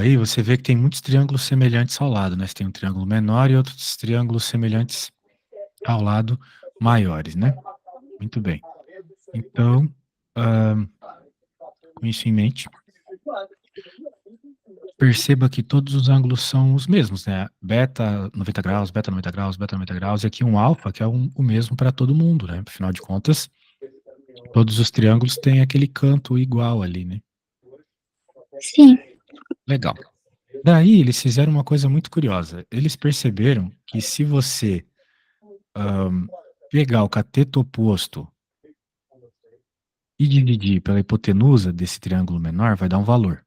Aí você vê que tem muitos triângulos semelhantes ao lado, né? Você tem um triângulo menor e outros triângulos semelhantes ao lado maiores, né? Muito bem. Então, com isso em mente, perceba que todos os ângulos são os mesmos, né? Beta 90 graus, beta 90 graus, beta 90 graus, e aqui um alfa, que é o mesmo para todo mundo, né? Afinal de contas, todos os triângulos têm aquele canto igual ali, né? Sim. Legal. Daí eles fizeram uma coisa muito curiosa. Eles perceberam que se você pegar o cateto oposto e dividir pela hipotenusa desse triângulo menor, vai dar um valor.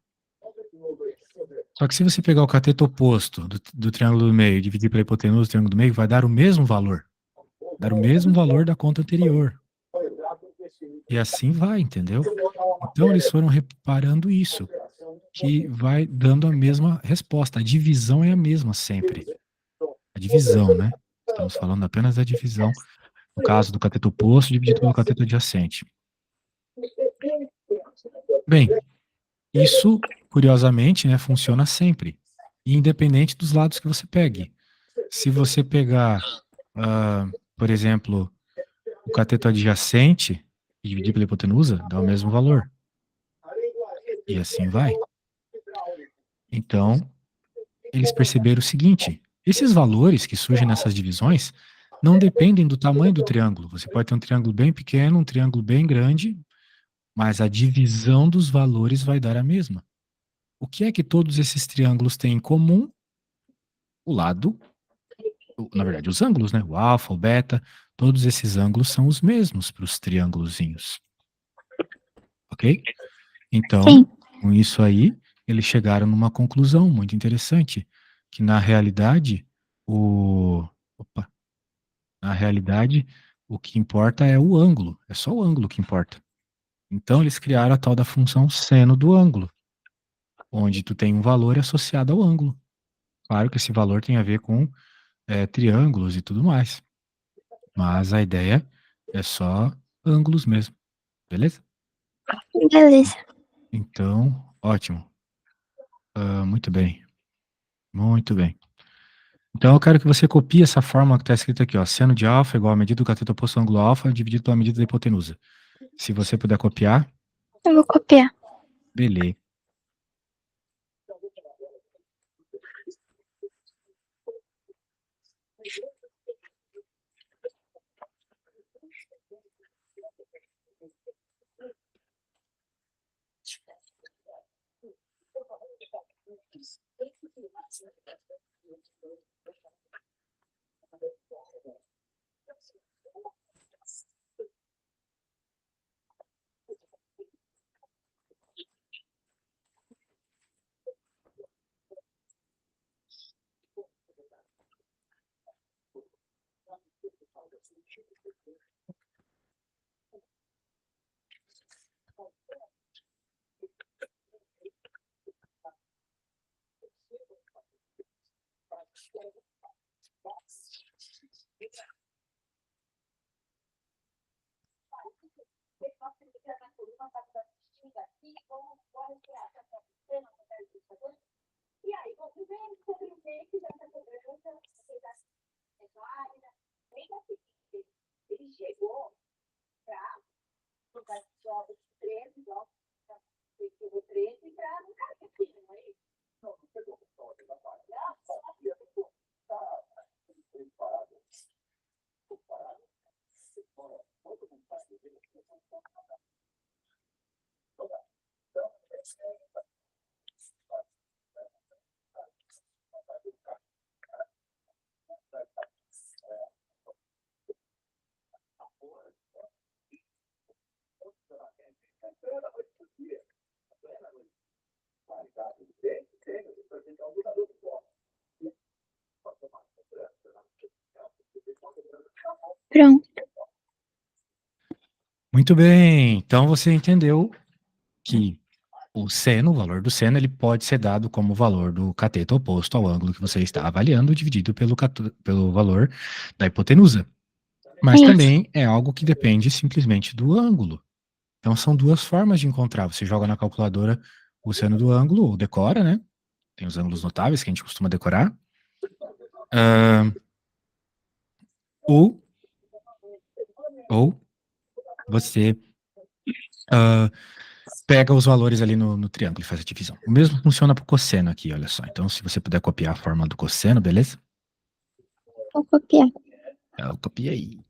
Só que se você pegar o cateto oposto do triângulo do meio e dividir pela hipotenusa do triângulo do meio, vai dar o mesmo valor. Dar o mesmo valor da conta anterior. E assim vai, entendeu? Então eles foram reparando isso, que vai dando a mesma resposta. A divisão é a mesma sempre. A divisão, né? Estamos falando apenas da divisão, no caso do cateto oposto dividido pelo cateto adjacente. Bem, isso, curiosamente, né, funciona sempre, independente dos lados que você pegue. Se você pegar, por exemplo, o cateto adjacente e dividir pela hipotenusa, dá o mesmo valor. E assim vai. Então, eles perceberam o seguinte: esses valores que surgem nessas divisões não dependem do tamanho do triângulo. Você pode ter um triângulo bem pequeno, um triângulo bem grande, mas a divisão dos valores vai dar a mesma. O que é que todos esses triângulos têm em comum? O lado, na verdade, os ângulos, né? O alfa, o beta, todos esses ângulos são os mesmos para os triângulozinhos. Ok? Então, Sim. com isso aí, eles chegaram numa conclusão muito interessante, que na realidade, na realidade, o que importa é o ângulo, é só o ângulo que importa. Então, eles criaram a tal da função seno do ângulo, onde tu tem um valor associado ao ângulo. Claro que esse valor tem a ver com triângulos e tudo mais, mas a ideia é só ângulos mesmo, beleza? Beleza. Então, ótimo. Muito bem, muito bem. Então, eu quero que você copie essa fórmula que está escrita aqui, ó, seno de alfa igual a medida do cateto oposto ao ângulo alfa dividido pela medida da hipotenusa. Se você puder copiar, Eu vou copiar. beleza. Pronto. Muito bem, então você entendeu que o seno, o valor do seno, ele pode ser dado como o valor do cateto oposto ao ângulo que você está avaliando, dividido pelo valor da hipotenusa. Mas Isso. também é algo que depende simplesmente do ângulo. Então são duas formas de encontrar. Você joga na calculadora o seno do ângulo, ou decora, né? Tem os ângulos notáveis que a gente costuma decorar. Ah, ou você pega os valores ali no triângulo e faz a divisão. O mesmo funciona para o cosseno aqui, olha só. Então, se você puder copiar a fórmula do cosseno, beleza? Vou copiar. Eu copiei.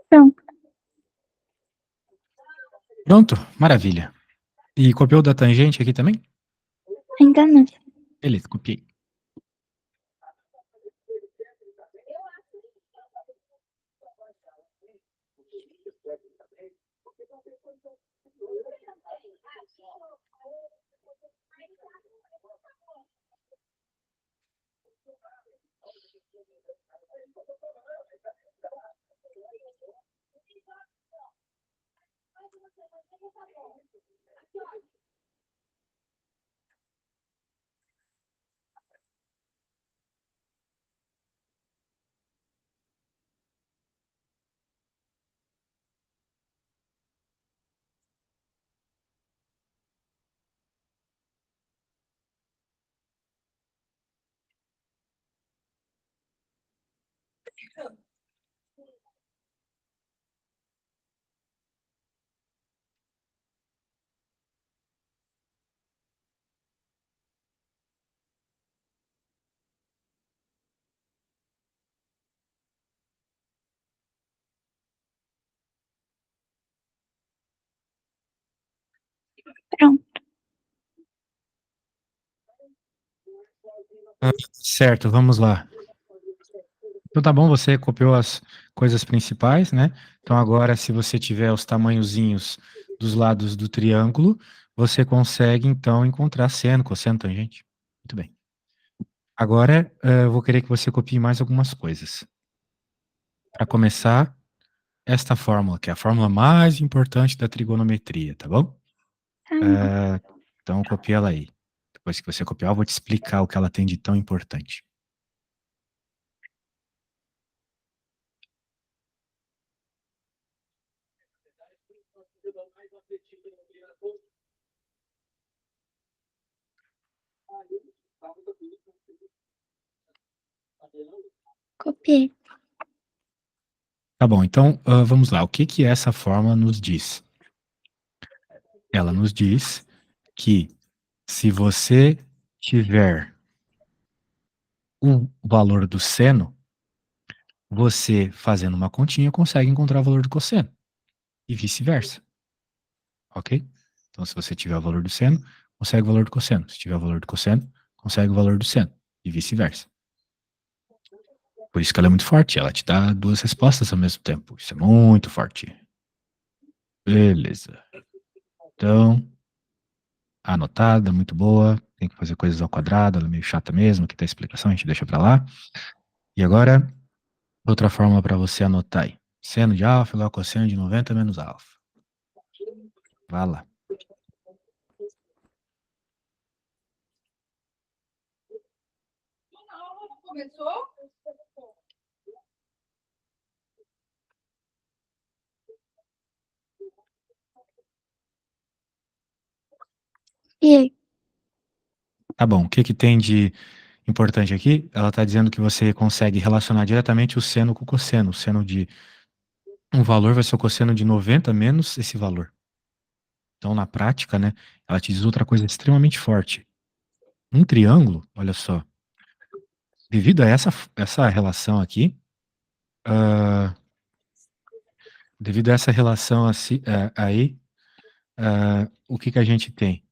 Pronto. Pronto, maravilha. E copiou da tangente aqui também? Ainda não. Beleza, copiei. Pronto. Certo, vamos lá. Então tá bom, você copiou as coisas principais, né? Então agora, se você tiver os tamanhozinhos dos lados do triângulo, você consegue então encontrar seno, cosseno, tangente. Muito bem. Agora, eu vou querer que você copie mais algumas coisas. Para começar, esta fórmula, que é a fórmula mais importante da trigonometria, tá bom? Tá bom. Então copia ela aí. Depois que você copiar, eu vou te explicar o que ela tem de tão importante. Copiei. Tá bom, então vamos lá. O que que essa fórmula nos diz? Ela nos diz que se você tiver o valor do seno, você fazendo uma continha consegue encontrar o valor do cosseno e vice-versa, ok? Então, se você tiver o valor do seno, consegue o valor do cosseno. Se tiver o valor do cosseno, consegue o valor do seno e vice-versa. Por isso que ela é muito forte, ela te dá duas respostas ao mesmo tempo. Isso é muito forte. Beleza. Então, anotada, muito boa. Tem que fazer coisas ao quadrado, ela é meio chata mesmo, aqui tá a explicação, a gente deixa pra lá. E agora, outra forma para você anotar aí. Seno de alfa igual a cosseno de 90 menos alfa. Vá lá. Começou? E aí? Tá bom, o que que tem de importante aqui, ela está dizendo que você consegue relacionar diretamente o seno com o cosseno. O seno de um valor vai ser o cosseno de 90 menos esse valor. Então, na prática, né, ela te diz outra coisa extremamente forte. Um triângulo, olha só, devido a essa relação aqui, ah, devido a essa relação aí, o que que a gente tem?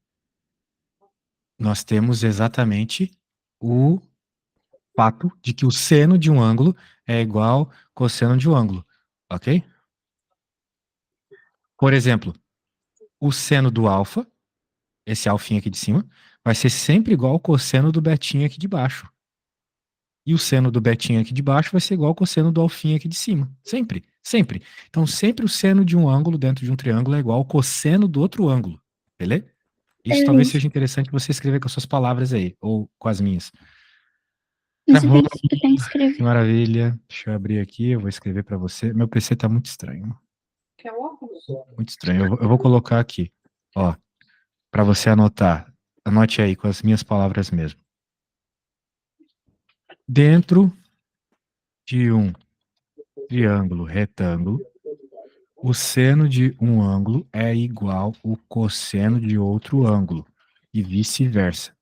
Nós temos exatamente o fato de que o seno de um ângulo é igual cosseno de um ângulo, ok? Por exemplo, o seno do alfa, esse alfinho aqui de cima, vai ser sempre igual ao cosseno do betinho aqui de baixo. E o seno do betinho aqui de baixo vai ser igual ao cosseno do alfinho aqui de cima. Sempre, sempre. Então, sempre o seno de um ângulo dentro de um triângulo é igual ao cosseno do outro ângulo. Beleza? Isso talvez Beleza. seja interessante você escrever com as suas palavras aí, ou com as minhas. Tá Mas bom, eu tenho que que escrever. maravilha. Deixa eu abrir aqui, eu vou escrever para você. Meu PC tá muito estranho. Muito estranho. Eu vou colocar aqui, ó, para você anotar. Anote aí com as minhas palavras mesmo. Dentro de um triângulo retângulo, o seno de um ângulo é igual ao cosseno de outro ângulo e vice-versa.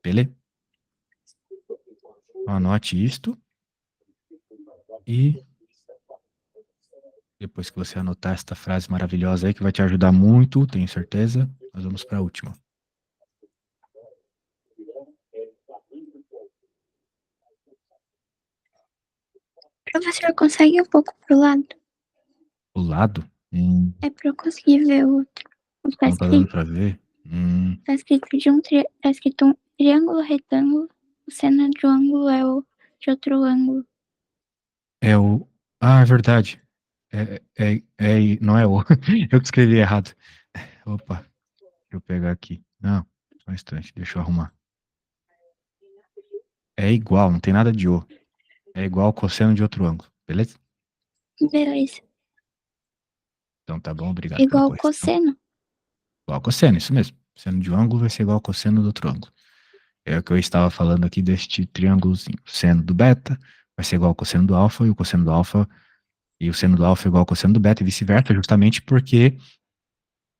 Beleza? Anote isto e depois que você anotar esta frase maravilhosa aí que vai te ajudar muito, tenho certeza, nós vamos para a última. Professor, consegue um pouco pro lado? O lado? É pra eu conseguir ver o outro. Tá Não tá dando escrito, para ver? tá escrito um triângulo retângulo. O seno de um ângulo é o de outro ângulo. É o. Ah, é verdade. Não é o. Eu que escrevi errado. Opa, deixa eu pegar aqui. Não, só um instante, deixa eu arrumar. É igual, não tem nada de O. É igual ao cosseno de outro ângulo, beleza? Beleza. Então tá bom, obrigado pela Igual o correção. cosseno. Igual ao cosseno, isso mesmo. Seno de um ângulo vai ser igual ao cosseno do outro ângulo. É o que eu estava falando aqui deste triângulozinho. O seno do beta vai ser igual ao cosseno do alfa, e o cosseno do alfa e o seno do alfa é igual ao cosseno do beta, e vice-versa, justamente porque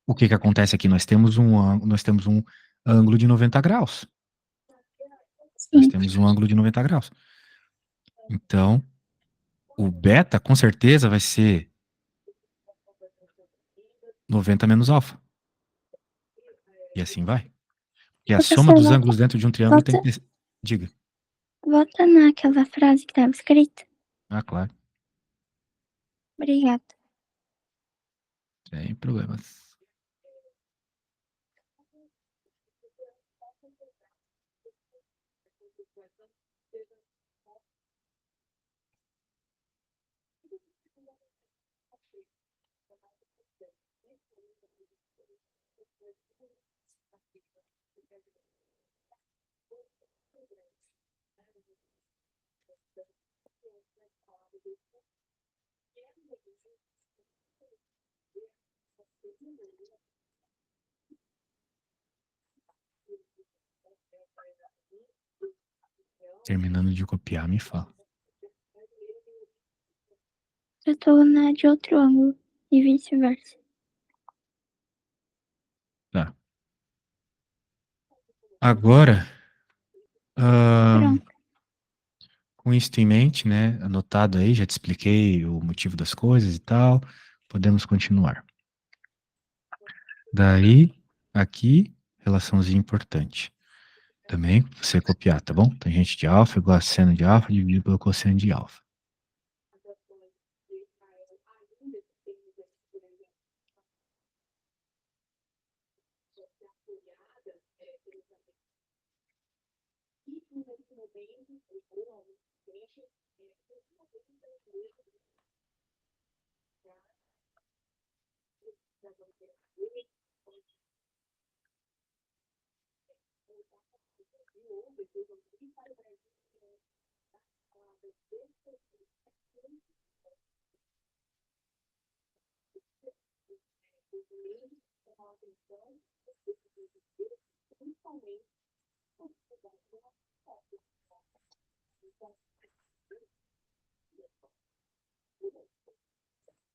o que que acontece aqui? Nós temos um ângulo de 90 graus. Nós Sim. temos um ângulo de 90 graus. Então, o beta, com certeza, vai ser 90 menos alfa. E assim vai. E a soma Professor, dos ângulos dentro de um triângulo tem volta, que ter... Diga. volta naquela frase que estava escrita. Ah, claro. Obrigada. Sem problemas. Terminando de copiar, me fala. Eu tô na de outro ângulo e vice-versa. Tá. Agora, ahn, Pronto. com isso em mente, né, anotado aí, já te expliquei o motivo das coisas e tal, podemos continuar. Daí, aqui, relaçãozinha importante. Também você copiar, tá bom? Tangente de alfa igual a seno de alfa dividido pelo cosseno de alfa.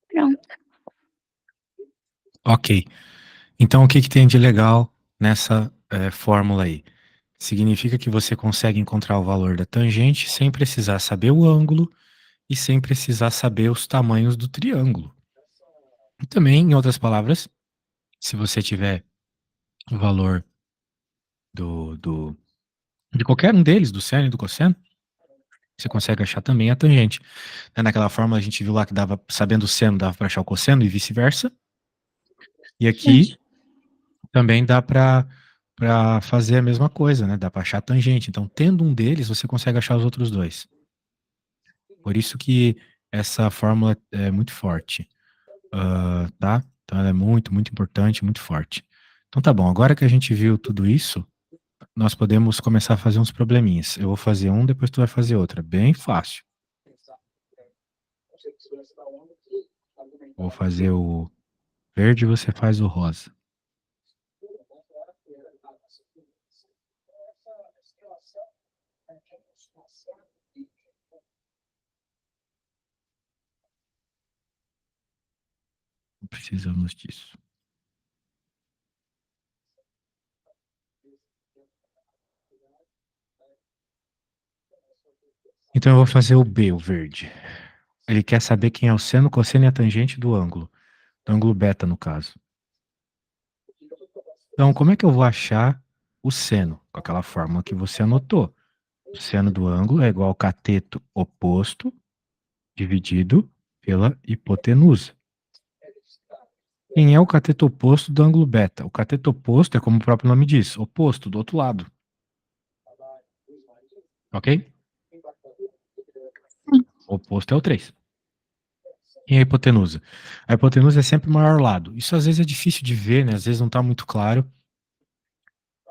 Pronto. Ok. Então, o que que tem de legal nessa fórmula aí? Significa que você consegue encontrar o valor da tangente sem precisar saber o ângulo e sem precisar saber os tamanhos do triângulo. E também, em outras palavras, se você tiver o valor de qualquer um deles, do seno e do cosseno, você consegue achar também a tangente. Naquela fórmula a gente viu lá que dava, sabendo o seno, dava para achar o cosseno e vice-versa. E aqui também dá para fazer a mesma coisa, né? Dá para achar a tangente. Então, tendo um deles, você consegue achar os outros dois. Por isso que essa fórmula é muito forte, tá? Então, ela é muito, muito importante, muito forte. Então, tá bom. Agora que a gente viu tudo isso, nós podemos começar a fazer uns probleminhas. Eu vou fazer um, depois tu vai fazer outra. Bem fácil. Vou fazer o verde, você faz o rosa. Não precisamos disso. Então eu vou fazer o B, o verde. Ele quer saber quem é o seno, cosseno e a tangente do ângulo beta, no caso. Então, como é que eu vou achar o seno? Com aquela fórmula que você anotou. O seno do ângulo é igual ao cateto oposto dividido pela hipotenusa. Quem é o cateto oposto do ângulo beta? O cateto oposto é como o próprio nome diz, oposto, do outro lado. Ok? O oposto é o 3. E a hipotenusa? A hipotenusa é sempre o maior lado. Isso às vezes é difícil de ver, né? Às vezes não está muito claro.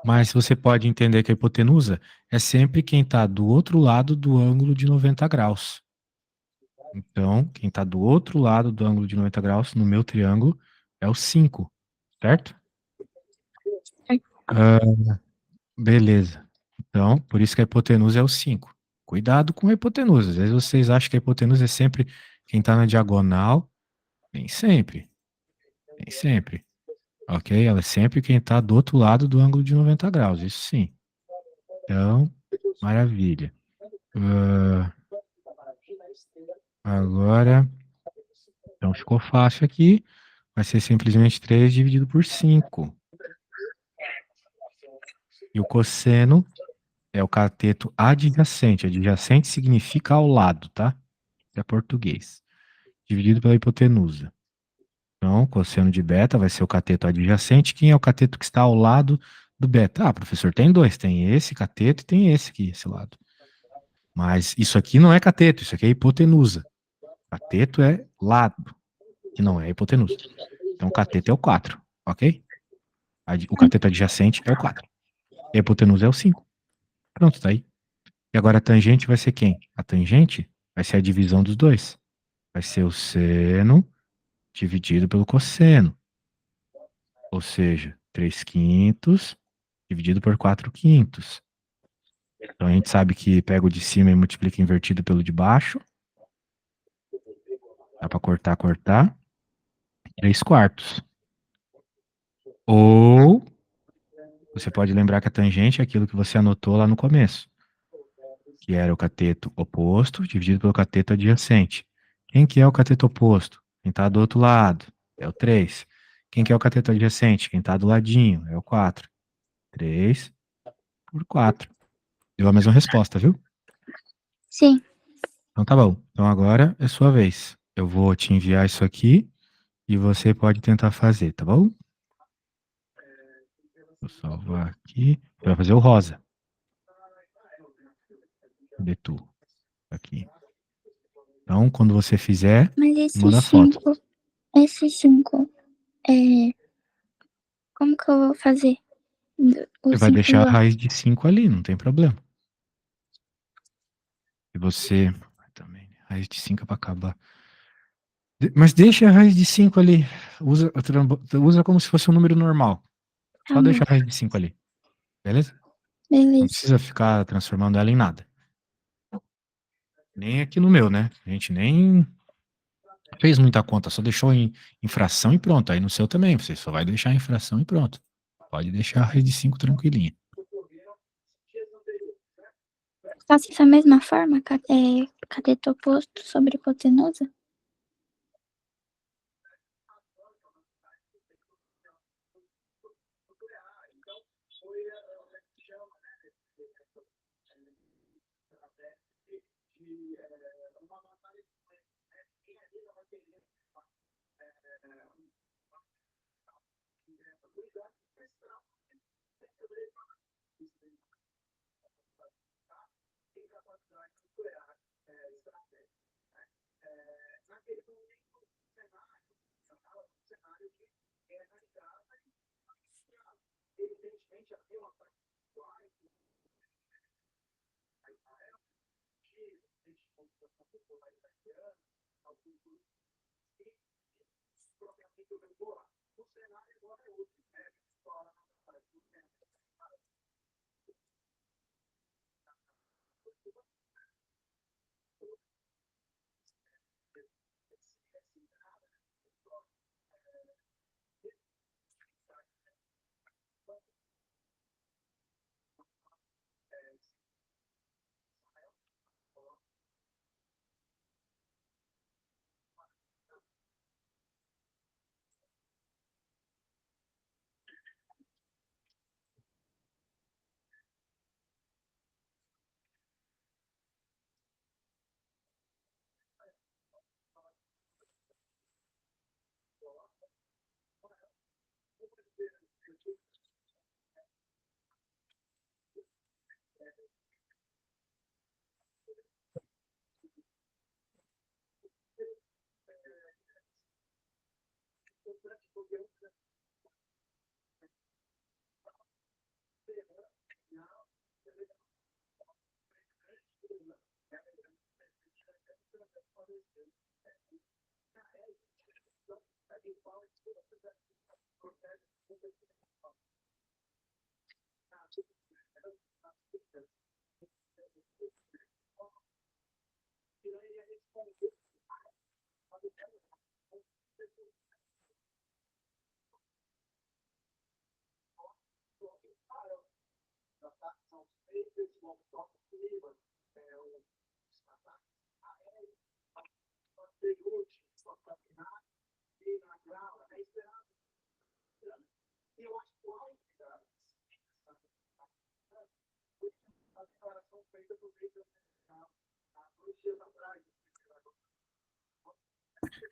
Mas você pode entender que a hipotenusa é sempre quem está do outro lado do ângulo de 90 graus. Então, quem está do outro lado do ângulo de 90 graus, no meu triângulo, é o 5, certo? Beleza. Então, por isso que a hipotenusa é o 5. Cuidado com a hipotenusa. Às vezes vocês acham que a hipotenusa é sempre quem está na diagonal. Nem sempre. Nem sempre. Ok? Ela é sempre quem está do outro lado do ângulo de 90 graus. Isso sim. Então, maravilha. Agora, então ficou fácil aqui. Vai ser simplesmente 3 dividido por 5. E o cosseno é o cateto adjacente. Adjacente significa ao lado, tá? É português. Dividido pela hipotenusa. Então, o cosseno de beta vai ser o cateto adjacente. Quem é o cateto que está ao lado do beta? Ah, professor, tem dois. Tem esse cateto e tem esse aqui, esse lado. Mas isso aqui não é cateto, isso aqui é hipotenusa. Cateto é lado, que não é hipotenusa. Então, o cateto é o 4, ok? O cateto adjacente é o 4. E a hipotenusa é o 5. Pronto, tá aí. E agora a tangente vai ser quem? A tangente vai ser a divisão dos dois. Vai ser o seno dividido pelo cosseno. Ou seja, 3 quintos dividido por 4 quintos. Então a gente sabe que pega o de cima e multiplica invertido pelo de baixo. Dá para cortar, cortar. 3 quartos. Ou você pode lembrar que a tangente é aquilo que você anotou lá no começo, que era o cateto oposto dividido pelo cateto adjacente. Quem que é o cateto oposto? Quem está do outro lado. É o 3. Quem que é o cateto adjacente? Quem está do ladinho. É o 4. 3 por 4. Deu a mesma resposta, viu? Sim. Então tá bom. Então agora é sua vez. Eu vou te enviar isso aqui e você pode tentar fazer, tá bom? Vou salvar aqui. Você vai fazer o rosa. Cadê tu? Aqui. Então, quando você fizer, Mas esses manda foto. 5, esses 5, como que eu vou fazer? Você Os vai 5 deixar a do raiz de 5 ali, não tem problema. E você também, raiz de 5 é para acabar. Mas deixa a raiz de 5 ali. Usa como se fosse um número normal. Tá Só bom. deixa a raiz de 5 ali. Beleza? Não Beleza. precisa ficar transformando ela em nada. Nem aqui no meu, né? A gente nem fez muita conta, só deixou em fração e pronto. Aí no seu também, você só vai deixar em fração e pronto. Pode deixar a rede 5 tranquilinha. Faço essa mesma forma, cateto oposto sobre hipotenusa?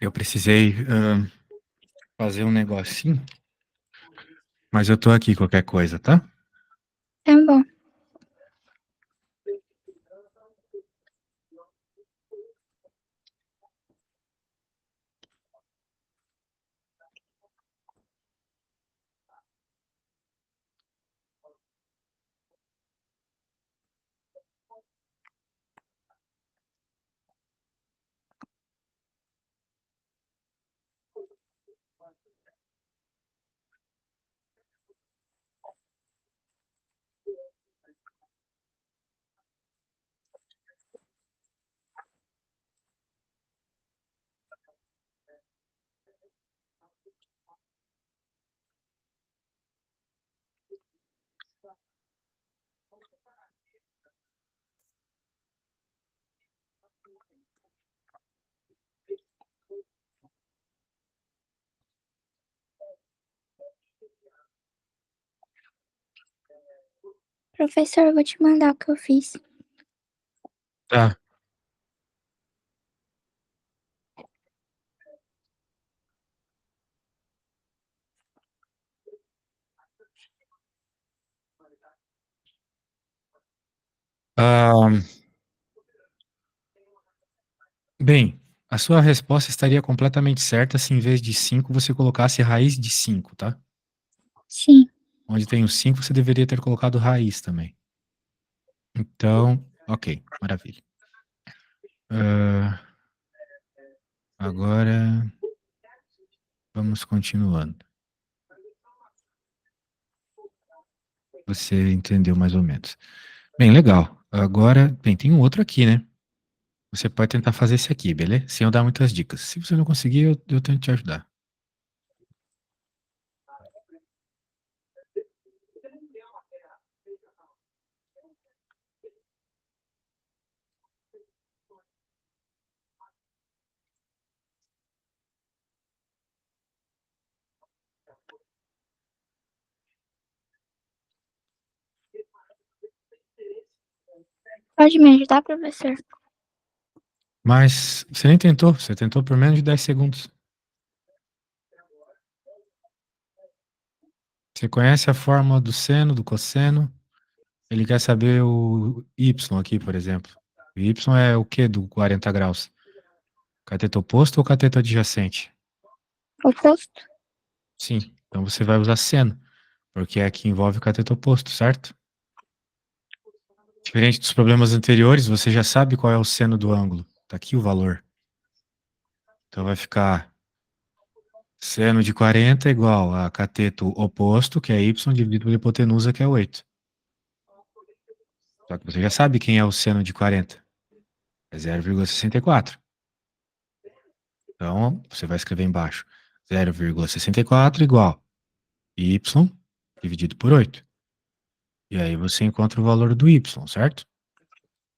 Eu precisei fazer um negocinho, mas eu tô aqui qualquer coisa, tá? Tá bom. Professor, eu vou te mandar o que eu fiz. Tá. Ah, bem, a sua resposta estaria completamente certa se em vez de 5 você colocasse raiz de 5, tá? Sim. Onde tem o 5, você deveria ter colocado raiz também. Então, ok, maravilha. Agora, vamos continuando. Você entendeu mais ou menos. Bem, legal. Agora, bem, tem um outro aqui, né? Você pode tentar fazer esse aqui, beleza? Sem eu dar muitas dicas. Se você não conseguir, eu tento te ajudar. Pode me ajudar, professor? Mas você nem tentou, você tentou por menos de 10 segundos. Você conhece a fórmula do seno, do cosseno? Ele quer saber o y aqui, por exemplo. O y é o que do 40 graus? Cateto oposto ou cateto adjacente? Oposto? Sim, então você vai usar seno, porque é que envolve o cateto oposto, certo? Diferente dos problemas anteriores, você já sabe qual é o seno do ângulo. Tá aqui o valor. Então vai ficar seno de 40 igual a cateto oposto, que é y, dividido pela hipotenusa, que é 8. Só que você já sabe quem é o seno de 40. É 0,64. Então, você vai escrever embaixo 0,64 igual y dividido por 8. E aí você encontra o valor do y, certo?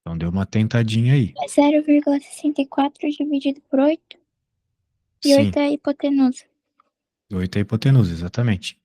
Então deu uma tentadinha aí. É 0,64 dividido por 8 e 8 Sim, é a hipotenusa. 8 é a hipotenusa, exatamente.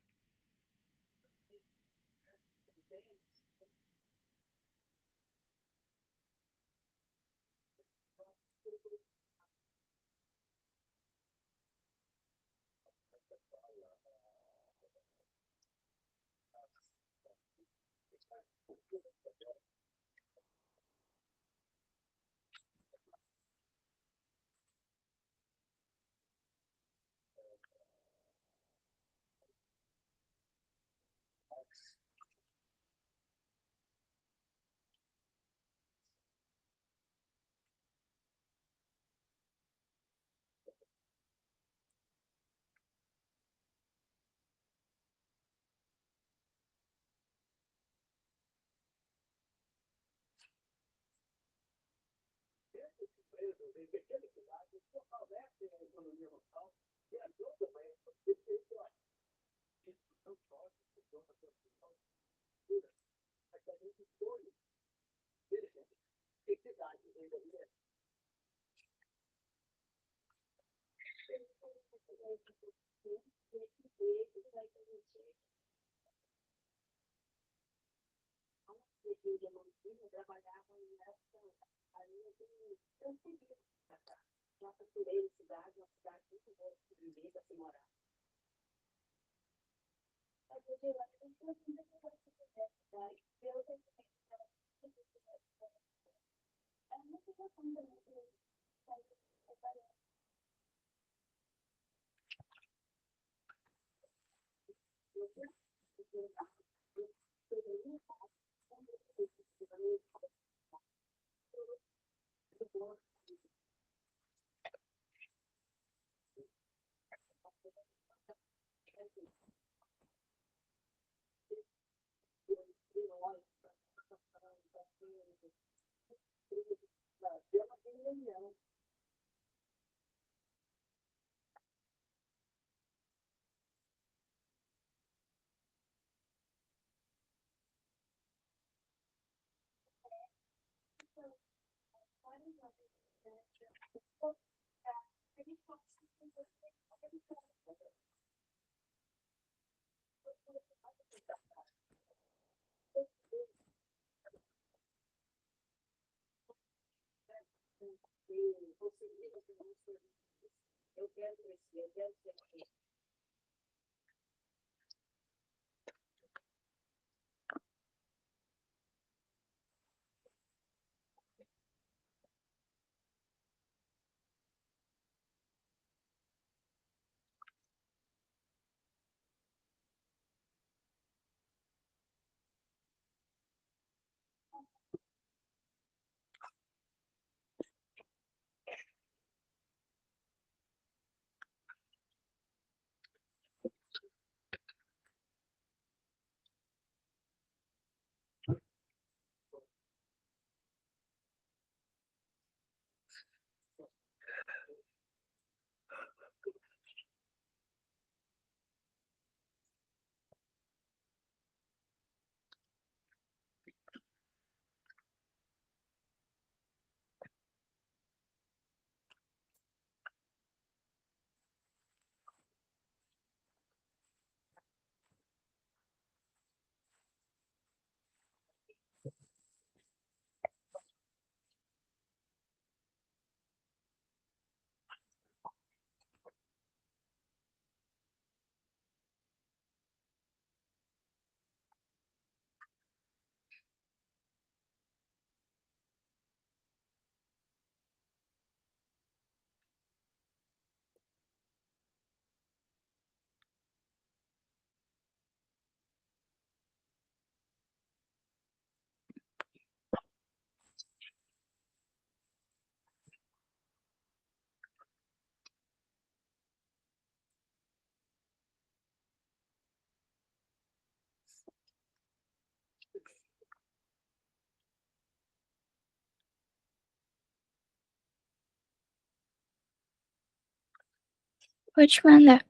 Pode mandar.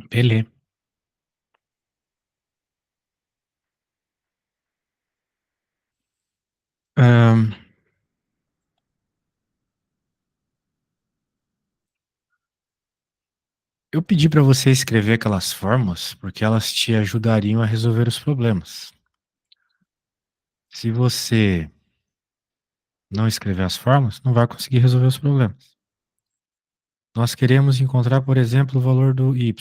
Beleza. Ahn, eu pedi para você escrever aquelas fórmulas porque elas te ajudariam a resolver os problemas. Se você não escrever as fórmulas, não vai conseguir resolver os problemas. Nós queremos encontrar, por exemplo, o valor do y.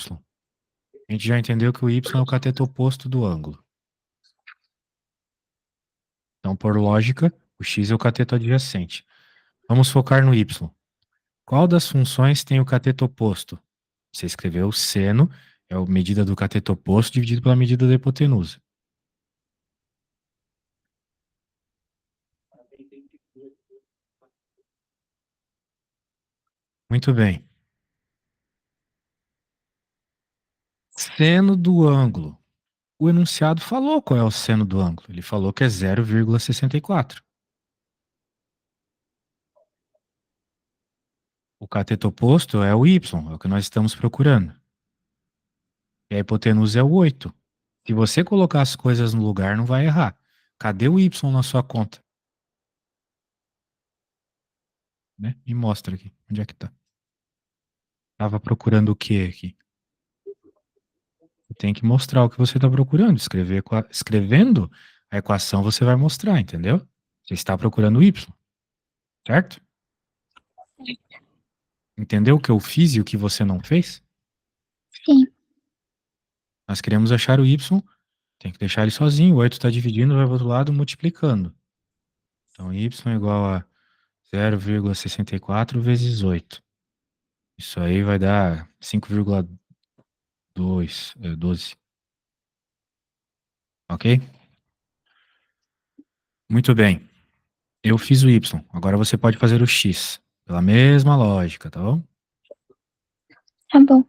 A gente já entendeu que o y é o cateto oposto do ângulo. Então, por lógica, o x é o cateto adjacente. Vamos focar no y. Qual das funções tem o cateto oposto? Você escreveu seno, é a medida do cateto oposto dividido pela medida da hipotenusa. Muito bem. Seno do ângulo. O enunciado falou qual é o seno do ângulo. Ele falou que é 0,64. O cateto oposto é o y, é o que nós estamos procurando. E a hipotenusa é o 8. Se você colocar as coisas no lugar, não vai errar. Cadê o y na sua conta? Né? Me mostra aqui. Onde é que tá? Tava procurando o que aqui? Tem que mostrar o que você está procurando. Escrevendo a equação, você vai mostrar, entendeu? Você está procurando o y, certo? Entendeu o que eu fiz e o que você não fez? Sim, Nós queremos achar o y, tem que deixar ele sozinho. O 8 está dividindo, vai para o outro lado multiplicando. Então, y é igual a 0,64 vezes 8. Isso aí vai dar 5,2, 12. Ok? Muito bem. Eu fiz o y. Agora você pode fazer o x. Pela mesma lógica, tá bom? tá bom.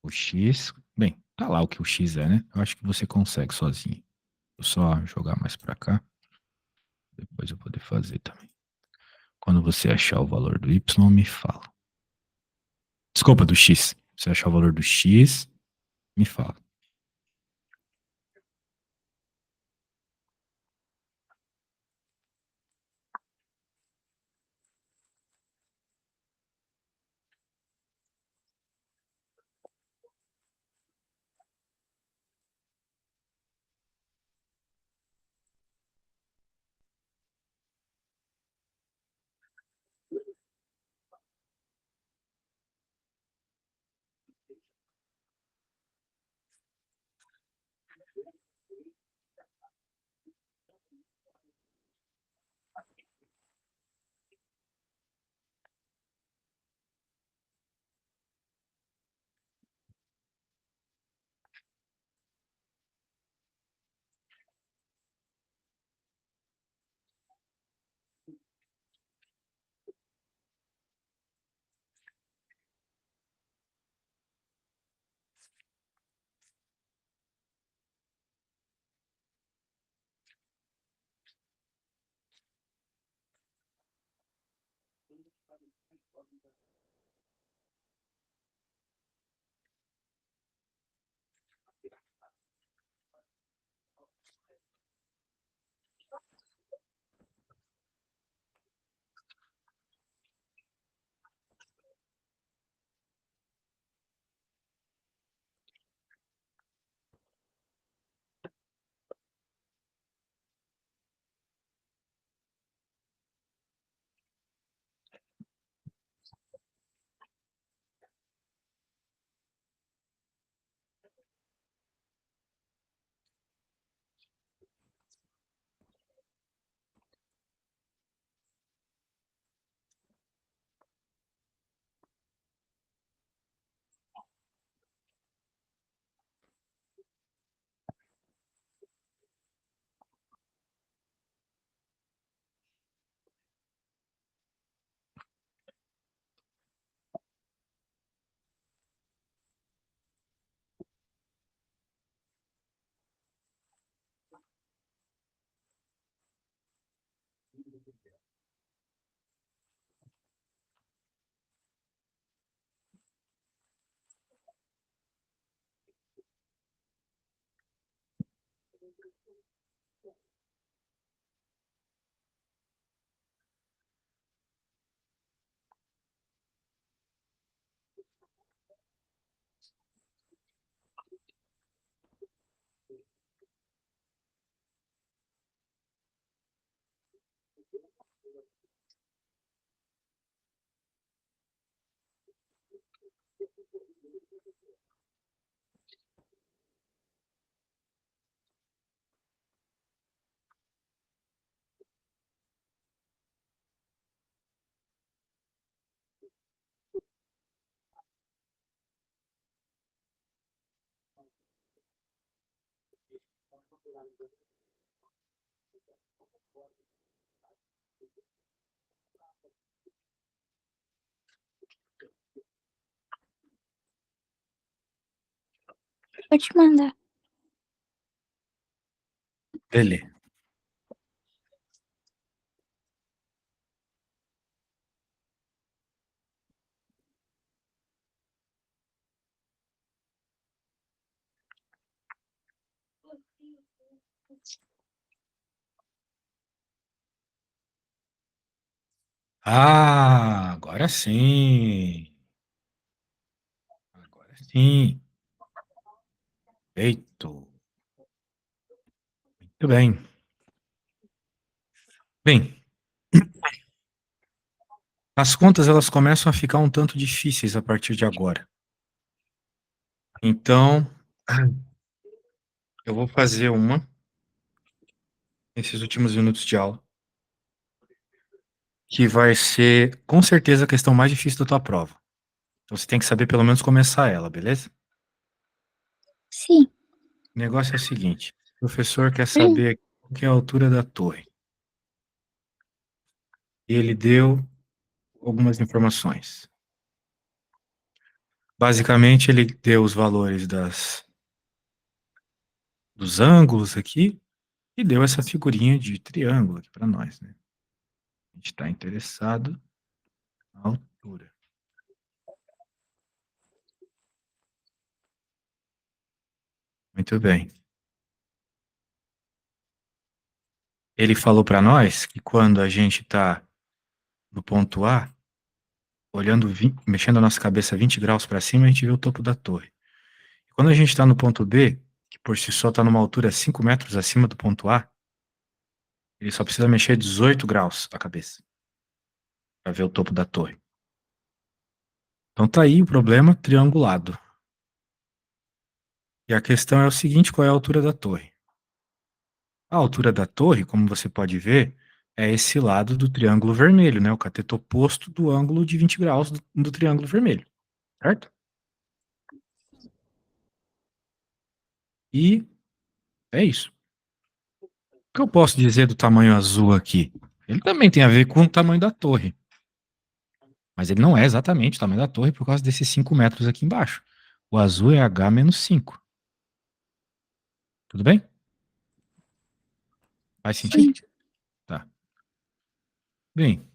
O x. Bem, tá lá o que o x é, né? Eu acho que você consegue sozinho. Vou só jogar mais pra cá. Depois eu poder fazer também. Quando você achar o valor do y, me fala. Desculpa, do x. Se você achar o valor do x, me fala. Vou te mandar. Beleza. Ah, agora sim. Agora sim. Feito. Muito bem. Bem, as contas elas começam a ficar um tanto difíceis a partir de agora. Então, eu vou fazer uma nesses últimos minutos de aula, que vai ser com certeza a questão mais difícil da tua prova. Então você tem que saber pelo menos começar ela, beleza? Sim. O negócio é o seguinte: o professor quer saber qual que é a altura da torre. E ele deu algumas informações. Basicamente, ele deu os valores dos ângulos aqui e deu essa figurinha de triângulo aqui para nós, né? A gente está interessado na altura. Muito bem. Ele falou para nós que quando a gente está no ponto A, olhando, mexendo a nossa cabeça 20 graus para cima, a gente vê o topo da torre. Quando a gente está no ponto B, que por si só está numa altura 5 metros acima do ponto A, ele só precisa mexer 18 graus a cabeça para ver o topo da torre. Então tá aí o problema triangulado. E a questão é o seguinte: qual é a altura da torre? A altura da torre, como você pode ver, é esse lado do triângulo vermelho, né? O cateto oposto do ângulo de 20 graus do triângulo vermelho, certo? E é isso. O que eu posso dizer do tamanho azul aqui? Ele também tem a ver com o tamanho da torre. Mas ele não é exatamente o tamanho da torre por causa desses 5 metros aqui embaixo. O azul é H menos 5. Tudo bem? Faz Sim. sentido? Tá. Bem, o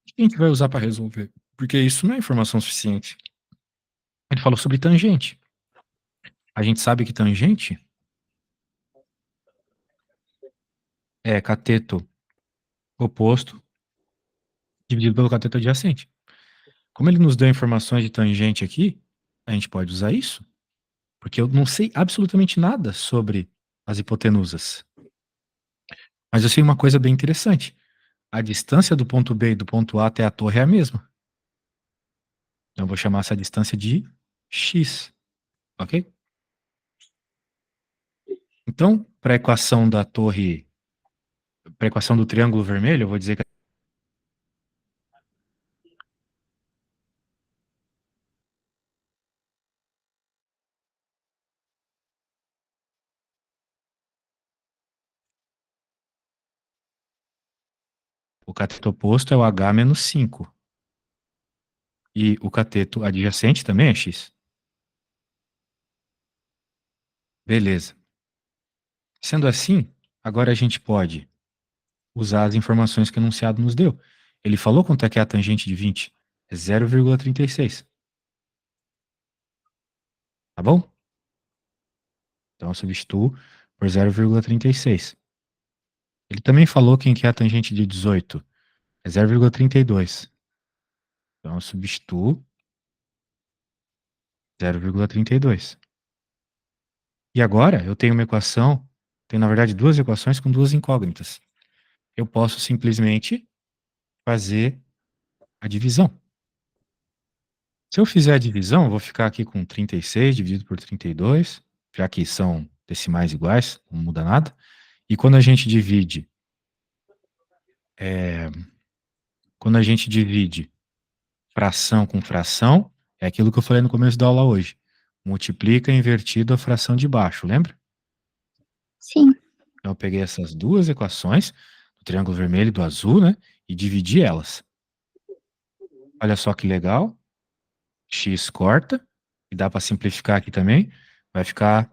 que a gente vai usar para resolver? Porque isso não é informação suficiente. Ele falou sobre tangente. A gente sabe que tangente é cateto oposto dividido pelo cateto adjacente. Como ele nos deu informações de tangente aqui, a gente pode usar isso. Porque eu não sei absolutamente nada sobre as hipotenusas. Mas eu sei uma coisa bem interessante. A distância do ponto B e do ponto A até a torre é a mesma. Então eu vou chamar essa distância de x, ok? Então, para a equação da torre, para a equação do triângulo vermelho, eu vou dizer que o cateto oposto é o H menos 5. E o cateto adjacente também é x. Beleza. Sendo assim, agora a gente pode usar as informações que o enunciado nos deu. Ele falou quanto é que é a tangente de 20? É 0,36. Tá bom? Então eu substituo por 0,36. Ele também falou quem que é a tangente de 18. É 0,32. Então eu substituo 0,32. E agora eu tenho uma equação, tenho na verdade duas equações com duas incógnitas. Eu posso simplesmente fazer a divisão. Se eu fizer a divisão, eu vou ficar aqui com 36 dividido por 32, já que são decimais iguais, não muda nada. E quando a gente divide fração com fração, é aquilo que eu falei no começo da aula hoje. Multiplica invertido a fração de baixo, lembra? Sim, Então eu peguei essas duas equações, do triângulo vermelho e do azul, né? E dividi elas. Olha só que legal. X corta, e dá para simplificar aqui também. Vai ficar,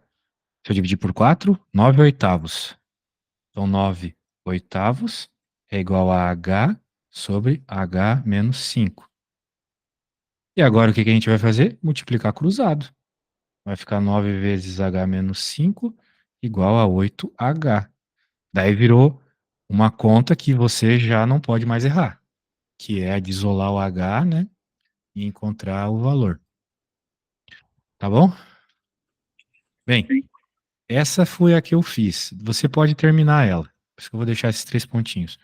se eu dividir por 4, 9 oitavos. Então 9 oitavos é igual a H sobre H menos 5. E agora o que que a gente vai fazer? Multiplicar cruzado. Vai ficar 9 vezes H menos 5 igual a 8H. Daí virou uma conta que você já não pode mais errar, que é a de isolar o H, né? E encontrar o valor. Tá bom? Bem, essa foi a que eu fiz. Você pode terminar ela. Por isso que eu vou deixar esses 3 pontinhos.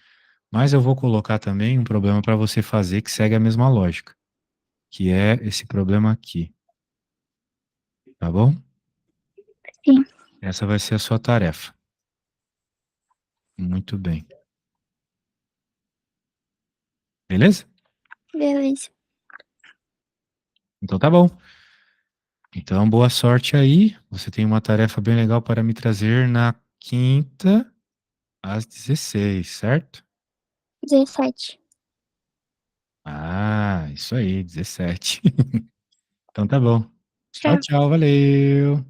Mas eu vou colocar também um problema para você fazer que segue a mesma lógica, que é esse problema aqui. Tá bom? sim, Essa vai ser a sua tarefa. Muito bem. Beleza? beleza. Então tá bom. Então, boa sorte aí. Você tem uma tarefa bem legal para me trazer na quinta, às 16, certo? 17. Ah, isso aí, 17. Então tá bom. Tchau, Tchau. tchau, valeu.